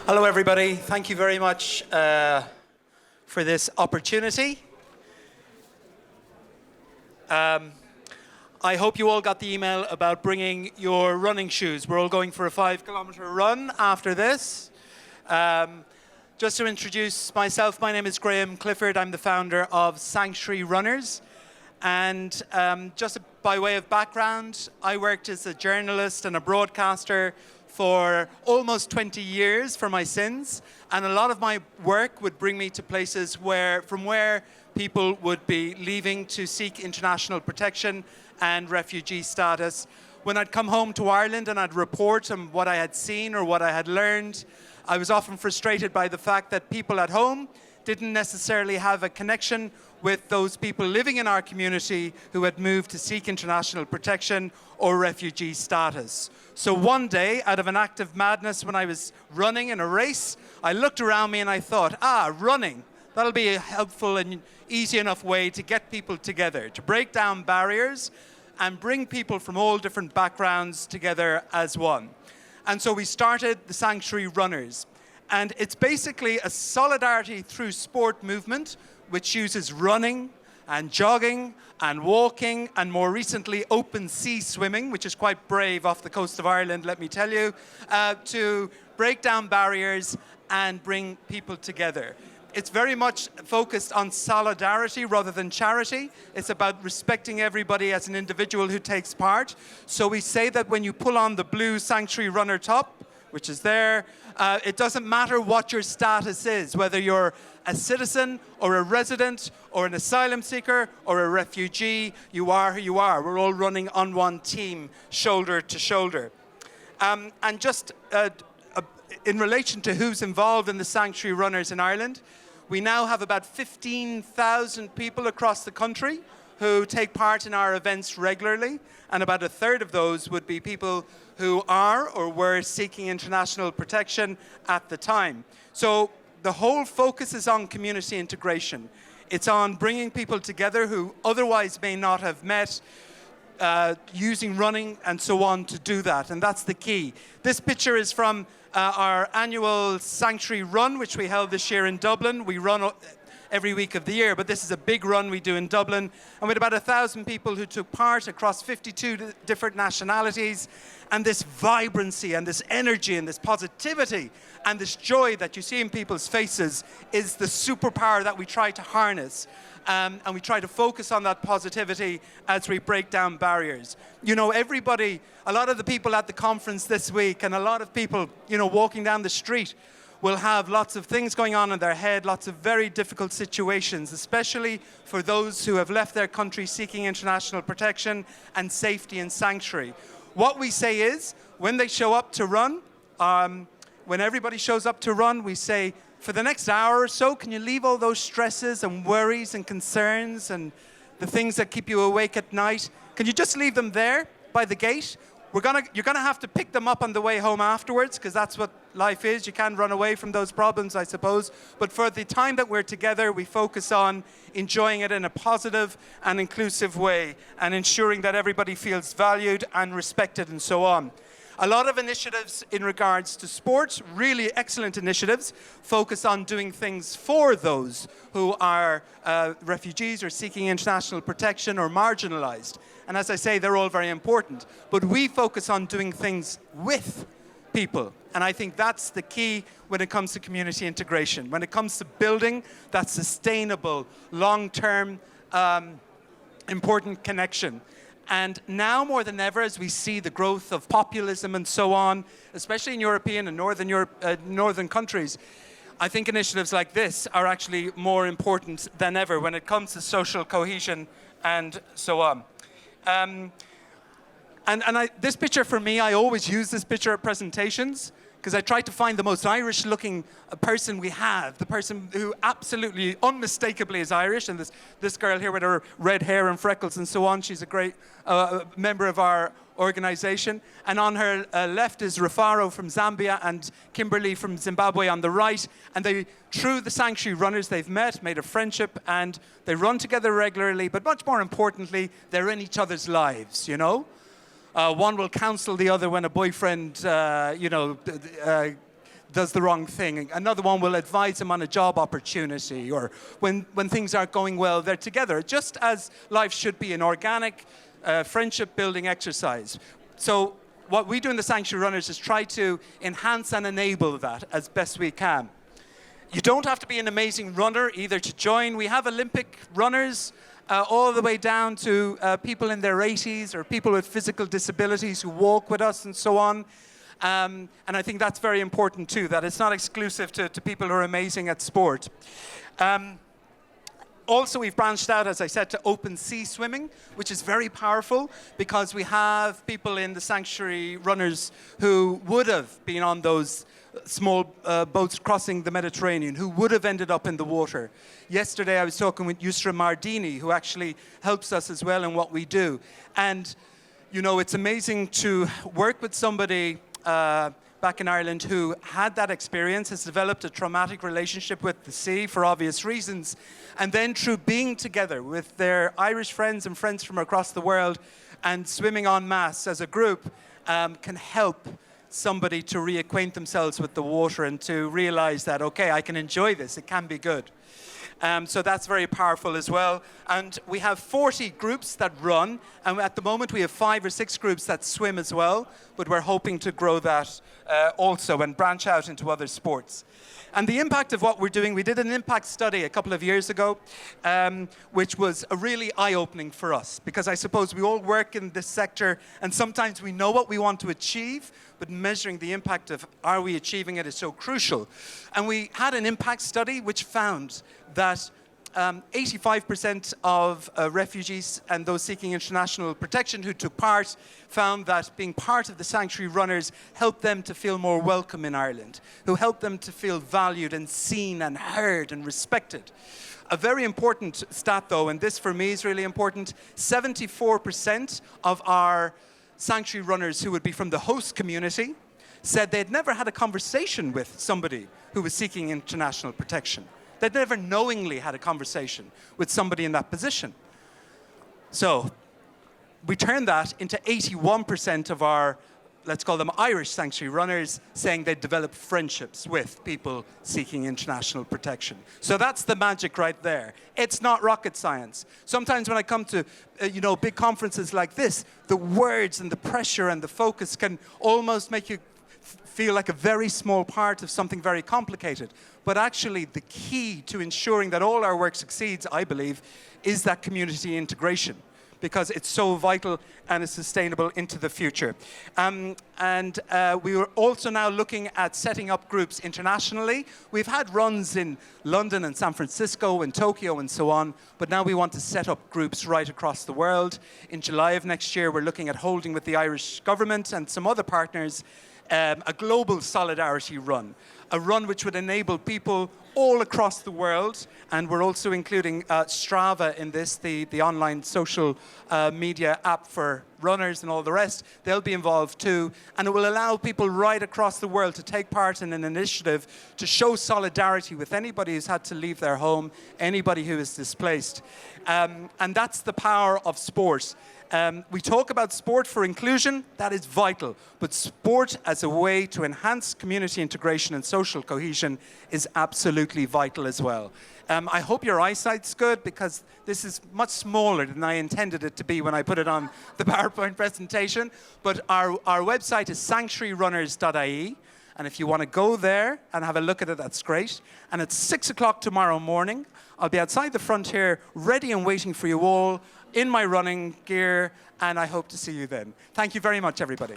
Hello, everybody. Thank you very much for this opportunity. I hope you all got the email about bringing your running shoes. We're all going for a 5-kilometer run after this. Just to introduce myself, my name is Clifford. I'm the founder of Sanctuary Runners. And just by way of background, I worked as a journalist and a broadcaster for almost 20 years for my sins. And a lot of my work would bring me to places from where people would be leaving to seek international protection and refugee status. When I'd come home to Ireland and I'd report on what I had seen or what I had learned, I was often frustrated by the fact that people at home didn't necessarily have a connection with those people living in our community who had moved to seek international protection or refugee status. So one day, out of an act of madness when I was running in a race, I looked around me and I thought, running. That'll be a helpful and easy enough way to get people together, to break down barriers and bring people from all different backgrounds together as one. And so we started the Sanctuary Runners. And it's basically a solidarity through sport movement, which uses running and jogging and walking and more recently open sea swimming, which is quite brave off the coast of Ireland, let me tell you, to break down barriers and bring people together. It's very much focused on solidarity rather than charity. It's about respecting everybody as an individual who takes part. So we say that when you pull on the blue Sanctuary Runner top, which is there, it doesn't matter what your status is, whether you're a citizen or a resident or an asylum seeker or a refugee, you are who you are. We're all running on one team, shoulder to shoulder. And just in relation to who's involved in the Sanctuary Runners in Ireland, we now have about 15,000 people across the country who take part in our events regularly, and about a third of those would be people who are or were seeking international protection at the time. So the whole focus is on community integration. It's on bringing people together who otherwise may not have met, using running and so on to do that, and that's the key. This picture is from our annual Sanctuary Run, which we held this year in Dublin. We run every week of the year, but this is a big run we do in Dublin, and with about 1,000 people who took part across 52 different nationalities, and this vibrancy and this energy and this positivity and this joy that you see in people's faces is the superpower that we try to harness. And we try to focus on that positivity as we break down barriers. You know, everybody, a lot of the people at the conference this week and a lot of people, walking down the street will have lots of things going on in their head, lots of very difficult situations, especially for those who have left their country seeking international protection and safety and sanctuary. What we say is, when they show up to run, when everybody shows up to run, we say, for the next hour or so, can you leave all those stresses and worries and concerns and the things that keep you awake at night? Can you just leave them there by the gate? You're gonna have to pick them up on the way home afterwards, because that's what life is. You can't run away from those problems, I suppose. But for the time that we're together, we focus on enjoying it in a positive and inclusive way and ensuring that everybody feels valued and respected and so on. A lot of initiatives in regards to sport, really excellent initiatives, focus on doing things for those who are refugees or seeking international protection or marginalized. And as I say, they're all very important. But we focus on doing things with people. And I think that's the key when it comes to community integration. When it comes to building that sustainable, long-term, important connection. And now more than ever, as we see the growth of populism and so on, especially in European and northern countries, I think initiatives like this are actually more important than ever when it comes to social cohesion and so on. This picture for me, I always use this picture at presentations because I try to find the most Irish-looking person we have, the person who absolutely, unmistakably is Irish. And this girl here with her red hair and freckles and so on, she's a great member of our organization. And on her left is Rafaro from Zambia and Kimberly from Zimbabwe on the right. And they, through the Sanctuary Runners, they've met, made a friendship, and they run together regularly. But much more importantly, they're in each other's lives, you know? One will counsel the other when a boyfriend, does the wrong thing. Another one will advise them on a job opportunity, or when things aren't going well, they're together, just as life should be, an organic, friendship-building exercise. So what we do in the Sanctuary Runners is try to enhance and enable that as best we can. You don't have to be an amazing runner either to join. We have Olympic runners all the way down to people in their 80s or people with physical disabilities who walk with us and so on. And I think that's very important too, that it's not exclusive to people who are amazing at sport. Also, we've branched out, as I said, to open sea swimming, which is very powerful because we have people in the Sanctuary Runners who would have been on those small boats crossing the Mediterranean, who would have ended up in the water. Yesterday, I was talking with Yusra Mardini, who actually helps us as well in what we do. And, you know, it's amazing to work with somebody back in Ireland who had that experience, has developed a traumatic relationship with the sea for obvious reasons, and then through being together with their Irish friends and friends from across the world and swimming en masse as a group can help somebody to reacquaint themselves with the water and to realize that, okay, I can enjoy this, it can be good. So that's very powerful as well. And we have 40 groups that run, and at the moment we have 5 or 6 groups that swim as well, but we're hoping to grow that also and branch out into other sports. And the impact of what we're doing, we did an impact study a couple of years ago, which was really eye-opening for us, because I suppose we all work in this sector, and sometimes we know what we want to achieve, but measuring the impact of are we achieving it is so crucial. And we had an impact study which found that 85% of refugees and those seeking international protection who took part found that being part of the Sanctuary Runners helped them to feel more welcome in Ireland, who helped them to feel valued and seen and heard and respected. A very important stat, though, and this for me is really important, 74% of our Sanctuary Runners who would be from the host community said they'd never had a conversation with somebody who was seeking international protection. They'd never knowingly had a conversation with somebody in that position. So we turned that into 81% of our, let's call them Irish Sanctuary Runners, saying they'd developed friendships with people seeking international protection. So that's the magic right there. It's not rocket science. Sometimes when I come to big conferences like this, the words and the pressure and the focus can almost make you feel like a very small part of something very complicated. But actually, the key to ensuring that all our work succeeds, I believe, is that community integration, because it's so vital and is sustainable into the future. We are also now looking at setting up groups internationally. We've had runs in London and San Francisco and Tokyo and so on, but now we want to set up groups right across the world. In July of next year, we're looking at holding with the Irish government and some other partners a global solidarity run, a run which would enable people all across the world, and we're also including Strava in this, the online social media app for runners and all the rest. They'll be involved too, and it will allow people right across the world to take part in an initiative to show solidarity with anybody who's had to leave their home, anybody who is displaced. And that's the power of sport. We talk about sport for inclusion, that is vital, but sport as a way to enhance community integration and social cohesion is absolutely vital as well. I hope your eyesight's good, because this is much smaller than I intended it to be when I put it on the PowerPoint presentation, but our website is sanctuaryrunners.ie, and if you want to go there and have a look at it, that's great. And it's 6 o'clock tomorrow morning. I'll be outside the front here, ready and waiting for you all, in my running gear, and I hope to see you then. Thank you very much, everybody.